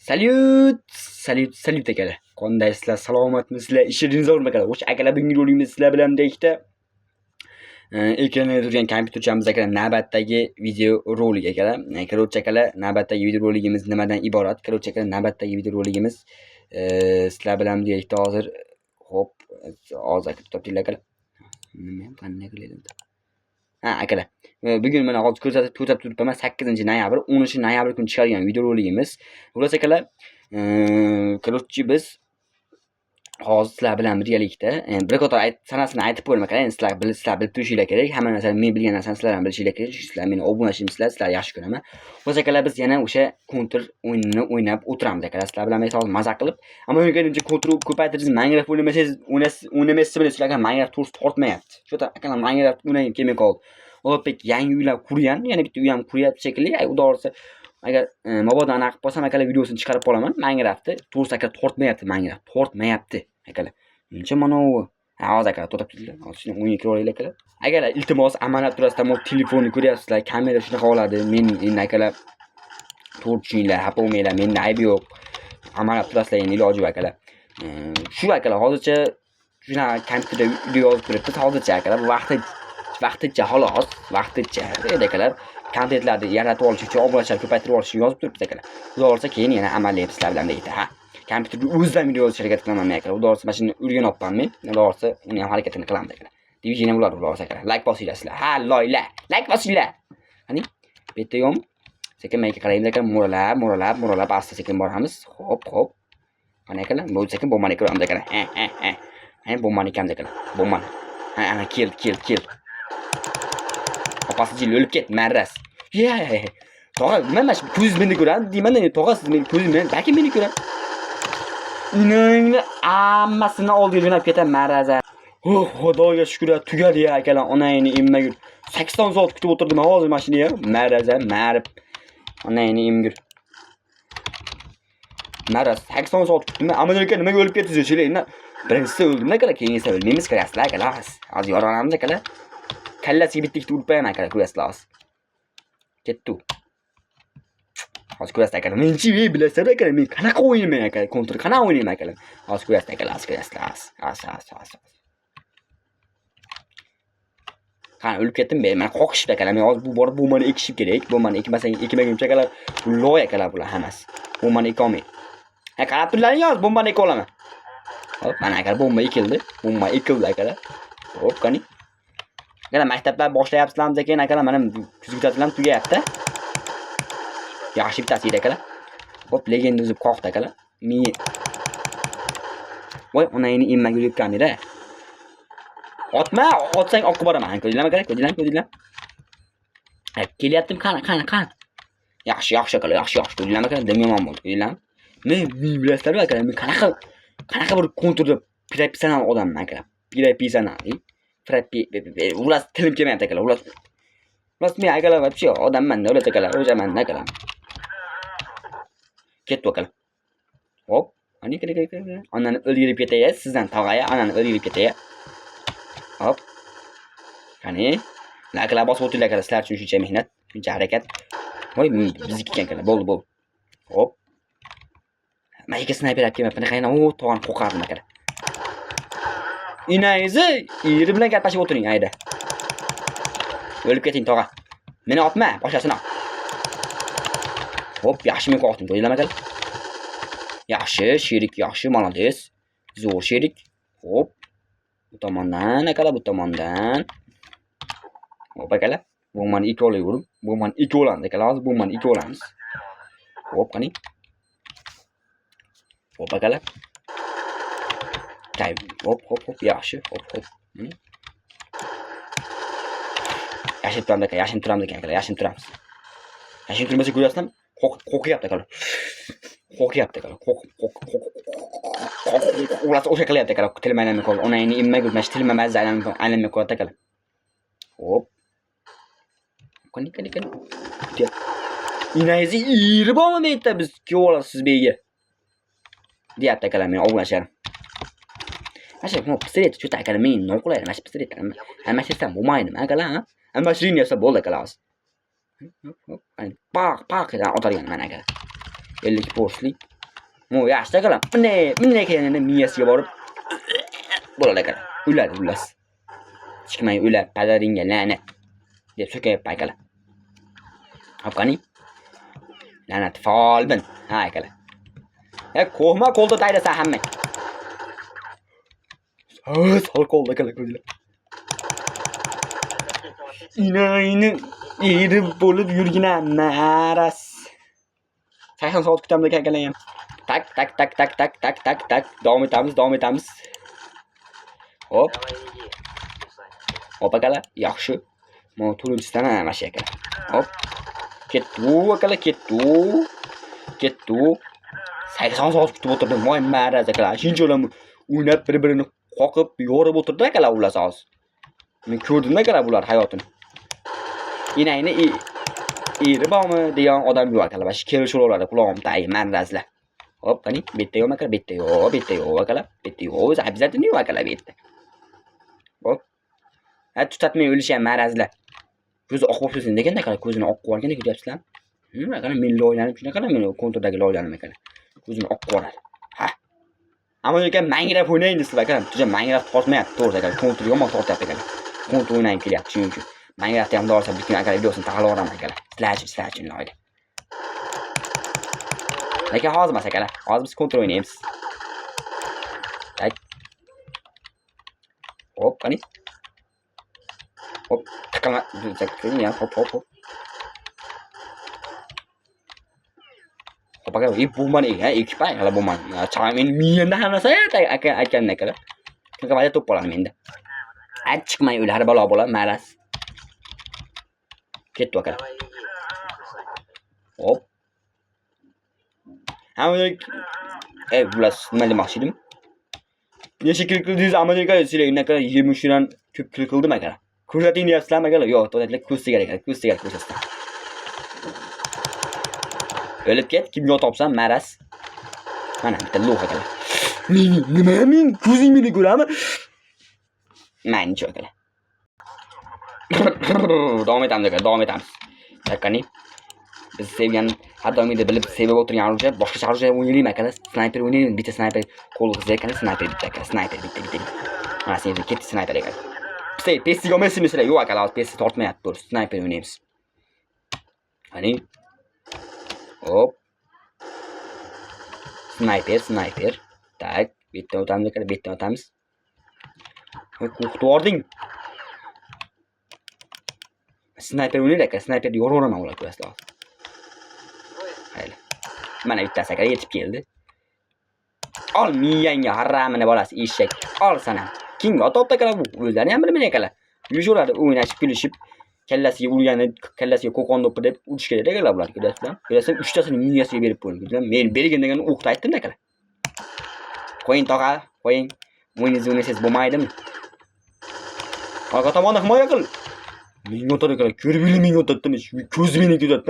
Salyut akalar. Qandaysizlar? Salomatmisizlar? Ishingiz zo'rmi akalar? O'sha akalar bugungi rolimiz sizlar bilan birlikda ekranda turgan kompyuterchamiz akalar navbatdagi video rolik akalar. Korotcha akalar, navbatdagi video roligimiz nimadan iborat? Korotcha akalar, navbatdagi video roligimiz sizlar bilan birlikda hozir hozir topdinglar akalar. Nima ham qanday qilaylik? Akalar. Bugun mana hozir ko'rsatib turibman 8-noyabr, 10-noyabr kuni chiqargan video roligimiz. Xullas akalar, korotchi biz hozir sizlar bilan birgalikda bir qator sanasini aytib qo'yaman akalar. Endi sizlar bilib turishinglar kerak. Hamma narsani men bilgan narsani sizlar ham bilishinglar kerak. Sizlar meni obunachimsizlar, sizlar yaxshi ko'raman. Xullas akalar, biz yana o'sha counter o'yinini o'ynab o'tiramiz akalar. Sizlar bilan hozir maza qilib, ammo o'yinga counter ko'paytirib Minecraft o'ynamasangiz bilan sizlarga Minecraft to'g'risi tortmayapti. Shu akalar Minecraft o'ynayman kelmay qoldi. Olibek yangi uylar qurgan, yana bitta uy ham quryapti shekilli. Xudo orsa agar mabodo anaqa qilib qolsam akalar videosini chiqarib qolaman. Minecraftni to'g'risi akalar tortmayapti Minecraft. Tortmayapti akalar. Menimcha mana u hozir akalar to'xtabdilar. Hozir o'yinga kirib olaylik akalar. Agar iltimos amanat turasizlar, telefonni ko'ryapsizlar, kamera shunaqa oladi. Men endi akalar to'g'ri tushuninglar, xafa bo'lmanglar. Menda aybi yo'q. Amanat turasizlar endi iloji yo'q akalar. Shu akalar hozircha shunaqa kompyuterda video yozib turibdi. Hozircha akalar vaqtincha xolos, vaqtincha akalar kontentlarni yaratib olish uchun, obunachilar ko'paytirib olish uchun yozib turibdi akalar. Xudo orsa keyin yana amallaymiz sizlar bilan birga. Kompyuterda o'zim video yozishga harakat qilaman men akalar. Xudo orsa mana shuni o'rganyapman men. Xudo orsa uni ham harakatini qilamiz akalar. Diviziyam bo'ladi xudo orsa akalar. Like bosinglar sizlar. Ha, loyla. Like bosinglar. Qani? Bu yerda yo'q. Sekin-sekin qaraymiz akalar. Mo'ralab asta sekin boramiz. Hop. Qani akalar? Bu sekin bombani ko'ramiz akalar. Bombani kamda akalar. Bombani. Ana kel. Opasi jil o'lib ket, marras. Tog'a, mana shu ko'zingiz meni ko'radi. Deyman-da, tog'a siz meni ko'zingiz meni, balki meni ko'radi. Inangni hammasini oldiga jo'nab ketadi, marraza. Xudoga shukr, tugadi ya akalar, onangni emmagur. 80 soat kutib o'tirdim hozir mashinaya. Marraza, marib. Onangni emgur. Marraz 80 soat kutdim. Amerika nimaga o'lib ketdingiz o'shalar? Birinchisi o'ldim akalar, keyin esa o'lmaymiz ko'rasizlar akalar. Hozir yoronamiz akalar. Kallasiga bitta ikkita urib qo'yaman akalar, ko'rasizlar hozir. Ketdi. Hozir ko'rasizlar akalar. Menchi bilasizlar akalar, men qanaqa o'ynamayman akalar, counter qanaqa o'ynayman akalar. Hozir ko'rasizlar akalar, ko'rasizlar. Qani o'lib ketdim men, mana qoqishibdi akalar. Men hozir bu borib bombani ekishim kerak. Bombani ekmasang, ekmaguncha akalar, loy akalar bular hammasi. Bombani ekolmayman. Qarab turlaring hozir bombani eka olaman. Hop, mana akalar bomba ekildi. Bomba ekildi akalar. Hop, qani. Akalar maktablar boshlayapsizlarmi ekan akalar, mana kuzgutasi bilan tugayapti. Yaxshi bittasi edi akalar. Hop, legenda uzib qoqdi akalar. Voy, onangni emmaga yuribkan-da. Otma, otsang oqib boraman. Ko'ringlar akalar, ko'ringlar. Kelyaptim, qani. Yaxshi akalar, yaxshi. Ko'ringlar akalar, dim yomon bo'ldi. Ko'ringlar. Men bilasizlar akalar, men qanaqa bir konturda professional odamman akalar. Professional. Ular tilim kelmayapti akalar. Ular men akalar вообще odamman-da, ular akalar, o'jaman akalar. Ketdi akalar. Hop, qani. Onani o'ldirib ketay, sizdan tog'aya, onani o'ldirib ketay. Hop. Qani. Akalar bosib o'tinglar akalar, sizlar uchun shuncha mehnat, shuncha harakat. Voy, bizniki ekan akalar. Bo'ldi. Hop. Mayga snayper olib kelmayapman. Qayna tog'ani qo'qardim akalar. Inangizni eri bilan gaplashib o'tiring, ayda. O'lib keting tog'a. Meni otma, boshqasini ot. Hop, yaxshi men qo'qdim, ko'ringlar akalar. Yaxshi, sherik, yaxshi, молодец. Zo'r sherik. Hop. Bu tomondan akalar, bu tomondan. Hop akalar. Bombani ikki olaverib, bombani ikki olamiz akalar. Hozir bombani ikki olamiz. Hop, qani. Hop akalar. Hop, yaxshi. Hop. Yashin turamiz akalar. Yashin turmasa ko'rasizlar, qo'qyapti akalar. Ular o'sha qilyapti akalar. Tilmaylanmay qoldi. Onangni emmaga mana shu tilma mazza aylanmay qo'yapti akalar. Hop. Qani. Inangizni iri bormi menda biz ko'rasiz beyga. Deyapti akalar men obunachilarim. Mana shu pistolet cho'ta akalar men noqulaydi. Mana shu pistolet. Mana shu ham bo'lmaydimi akalar? Mana shu riniyasa bo'ldi akalar hozir. Paq otargan mana akalar. 50 porslik Mo yaxshi akalar. Bunday kelganda miyasiga borib bo'ladi akalar. O'ladi xullas. Chiqmay o'ladi. Padaringga la'nat deb so'kayapti akalar. Qani? La'nat folbin. Ha akalar. Qo'hma qo'lda tayrasan hamma. Sol qo'lda akalar ko'zlar. Inayni erib bo'lib yurgina maras. 80 soat kutamiz akalar ham. Tak. Davom etamiz. Hop. Hop akalar, yaxshi. Mana turibsizdan mana shu akalar. Hop. Ketdi akalar, ketdi. 80 soat kutib o'tirdim. Voy maraz akalar. Shunchalar o'ynab bir-birini qoqib, yorib o'tirdi akalar ular hozir. Men ko'rdim akalar bular hayotini. Inayni eri bormi degan odam yo'q akalar. Bash kelishaveradi qulog'im tagi marazlar. Hop, qani, bitta yo'q akalar, bitta yo'q akalar. Bitta yo'q, o'zi обязательно yo'q akalar bitta. Hop. Tutatmay o'lishgan marazlar. Ko'zi oq bo'lib tursin degan akalar, ko'zini oq qilib olgan deyapsizlar. Akalar men loylanib shunaqa men kontordagi loylanim akalar. Ko'zini oq qilib oladi. Ha. Ammo lekin mangrab o'ynaying deysizlar akalar. Tuja mangrab tortmayapti, to'g'ri akalar. Kontor yomon tortyapti akalar. Kontor o'ynayim kelyapti shuning uchun. Mangrabni ham dorsa butun akalar videosini taqalaveraman akalar. Sizlar uchun loyda. Lekin hozir emas akalar. Hozir biz kontor o'ynaymiz. Tak. Hop, qani. Hop, taqalma. Hop. Hop akalar, bu mana ekipaj akalar bu mana. Men miyamda hammasi aytgan akalar. Chunki vaqt to'p bo'ladi menda. Chiqmay ular balo bo'ladi, maras. Ketdi akalar. Hop. Amerika bular nima demoqchi edim? Necha kil qildingiz Amerika sizlar unaqa 23 dan ko'p kil qildim akalar. Ko'rsating deyapsizlarmi akalar? Yo'q, to'g'ri ko'z tegar akalar, ko'z tegar ko'rsatdim. O'lib ket, kimga topsam maras. Mana bitta lo'x akalar. Men ko'zing meni ko'rami? Manchi akalar. Davom etamiz. Takkani. Biz sevgan har doimda bilib sevib o'tirgan orujja boshqa orujja o'ynayman akalar. Snayper o'ynayman, bitta snayper qo'l qizlar akalar, snayper bitta akalar, snayper bitta. Mana senga ketdi snayper akalar. Pesiga olmaysizmi sizlar? Yo'q akalar, pesi tortmayapti, to'g'ri. Snayper o'ynaymiz. Qani. Hop. Snayper. Tak, bitta o'tamiz akalar, bitta o'tamiz. Qo'rqitib yording. Snayper o'ynaydi akalar, snayperni yoraveraman ular ko'rasizlar. Hayli. Mana bittasi akalar yetib keldi. Ol miyangga haramini bolasi eshak. Ol sana. Kimga topdi akalar bu? O'zlari ham bilmaydi akalar. Yurishuradi, o'ynashib, kulishib, kallasiga urgani, kallasiga qo'qon do'ppi deb urish kerak akalar bular, ko'rasizlar. Ko'rasizlar, 3 tasini miyasiga berib qo'ydi. Men bergan degan o'qda aytdim akalar. Qo'ying tog'a, qo'ying. O'yinsiz bo'lmaydimi? Orqa tomonda himoya qil. Menga o'tar akalar, ko'rib yurib menga o'tadimi? Ko'z meni ko'zatdi.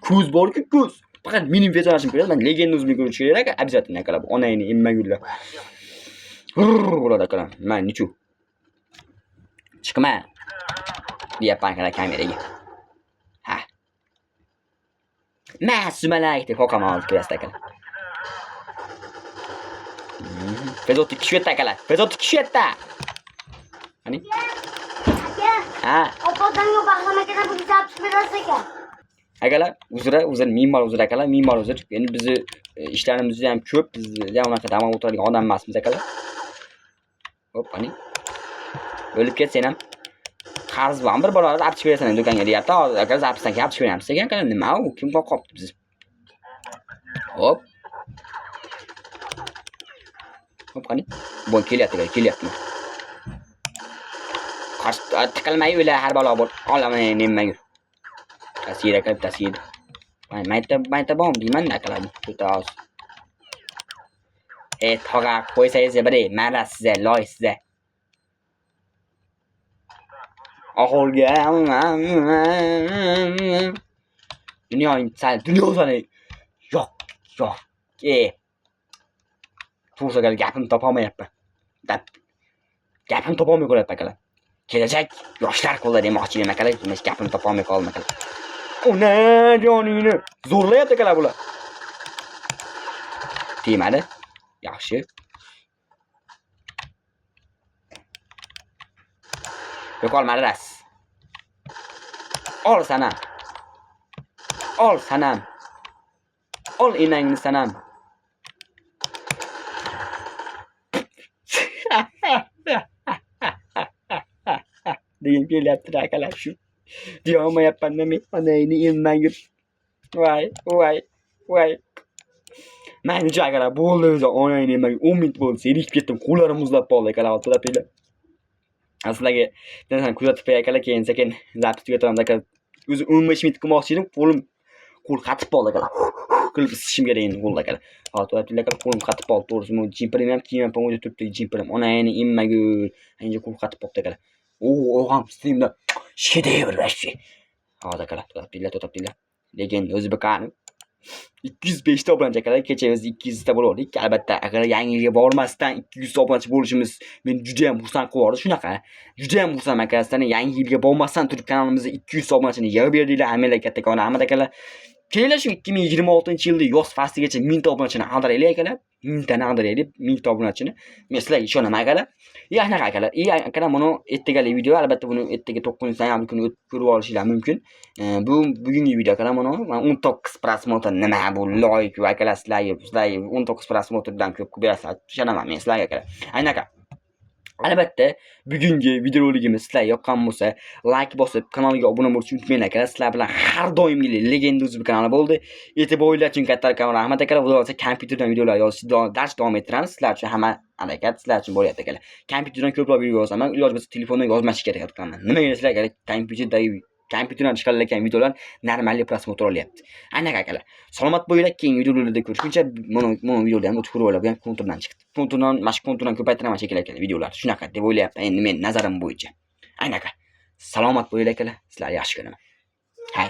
Ko'z bor-ku, ko'z. Faqat mening personajim ko'radi. Men legenda o'zimni ko'rish kerak, обязательно akalar. Onangni immagullar. Bo'ladi akalar. Men nichu. Chiqma. Deyapman akalar kameraga. Ha. Masumalak deb qo'qaman olib ko'rasiz akalar. Bezotni kishvetda akalar. Bezotni kishvetda. Qani? Ha. Opadan baxlamaga bu hisob chiqarasiz ekan. Akalar, uzr, me'mor akalar, me'mor uzr. Endi bizni ishlarimiz ham ko'p, biz ham unaqa dam o'tiradigan odam emasmiz akalar. Hop, qani. O'lib ket sen ham. Qarz bilan bir balolarni olib chiqib berasan do'konga deyapti. Hozir akalar zapisdan olib chiqib beramiz ekan akalar. Nima u? Kim qo'qopti biz? Hop. Hop, qani. Bu kelyapti. Qarshi tiqilmay o'la har balo bor. Olaman nemaga. Tasir. Mayta bom deyman akalar bu. To'tos. Tog'a qo'ysangiz bir maras siz, loy siz. Aholga dunyo sani yo'q. To'g'ri gapimni topolmayapman. Gapimni topolmay qolyapman akalar. Kelajak yoshlar qo'lida demoqchi edim akalar, men gapimni topolmay qoldim akalar. Ona joningni zo'rlayapti akalar bular. tegmadi. Yaxshi. Yo'qolmadi ras. Ol sanam. Ol sanam. Ol enangni sanam. Degan kelyapti akalar shu. Deyolmayapman men. Onangni enmagin. Voy. Mayli akalar bo'ldi o'zi onangni enmagin 10 minut bo'ldi. Erishib ketdim. Qo'llarim muzlab qoldi akalar. O'tirapinglar. Sizlarga sizlarni kuzatib qo'yay akalar, keyin sekin zapis tugataman akalar. O'zi 15 minut qilmoqchi edim, qo'l qatib qoldi akalar. Qilib isishim kerak endi qo'lda akalar. Hozir aytdilar akalar, qo'lim qatib qoldi. To'g'risi, men jimpirim ham kiyimim ham o'zi turibdi, jimpirim. Onangni emmagur. Endi qo'l qatib qoldi akalar. O'g'am streamda shedevr вообще. Hozir akalar, to'xtabdilar. Lekin O'zbekani 205 ta obunachi akalar, kecha biz 200 ta bo'ldik. Albatta, agar yangi yilga bormasdan 200 ta obunachi bo'lishimiz meni juda ham xursand qilib shunaqa. Juda ham xursand akalar, sizlarni yangi yilga bormasdan turib kanalimizga 200 ta obunachini yig'ib berdinglar. Hammalar kattakon rahmat akalar. Kelinglar shu 2026-yilda yoz fasligacha 1000 ta obunachini ag'daraylik akalar. 1000 tani ag'daraylik, 1000 ta obunachini. Men sizlarga ishonaman akalar. Anaqa akalar. Akalar, buni ertagali video, albatta buni ertaga 9-noyabr kuni ko'rib olishinglar mumkin. Bu bugungi video akalar, mana 19 prosmotr nima bu like va akalar, sizlarga 19 prosmotrdan ko'p berasizlar. Ishonaman men sizlarga akalar. Anaqa. Albatta, bugungi videoroligimiz sizlarga yoqqan bo'lsa, like bosib, kanalga obuna bo'lishni unutmanglar akalar. Sizlar bilan har doimgidek Legenda O'zbek kanali bo'ldi. E'tiboringlar uchun katta rahmat akalar. Xudo xolasa kompyuterdan videolar yozishni davom ettiramiz. Sizlar uchun hamma harakat sizlar uchun bo'lyapti akalar. Kompyuterdan ko'proq video yozaman, iloj bo'lsa telefondan yozmaslik kerak qilaman. Nimaga sizlar akalar, kompyuterdan chiqarilayotgan videolar normalli prosmotr olyapti. Anaqa akalar. Salomat bo'linglar, keyingi videolarda ko'rishguncha mana videolarni o'tib ko'rib olib, konturdan chiqdi. Konturdan ko'paytiraman shekillar videolar. Shunaqa deb o'ylayapman endi men nazarim bo'yicha. Anaqa. Salomat bo'linglar akalar. Sizlarni yaxshi ko'raman. Hay.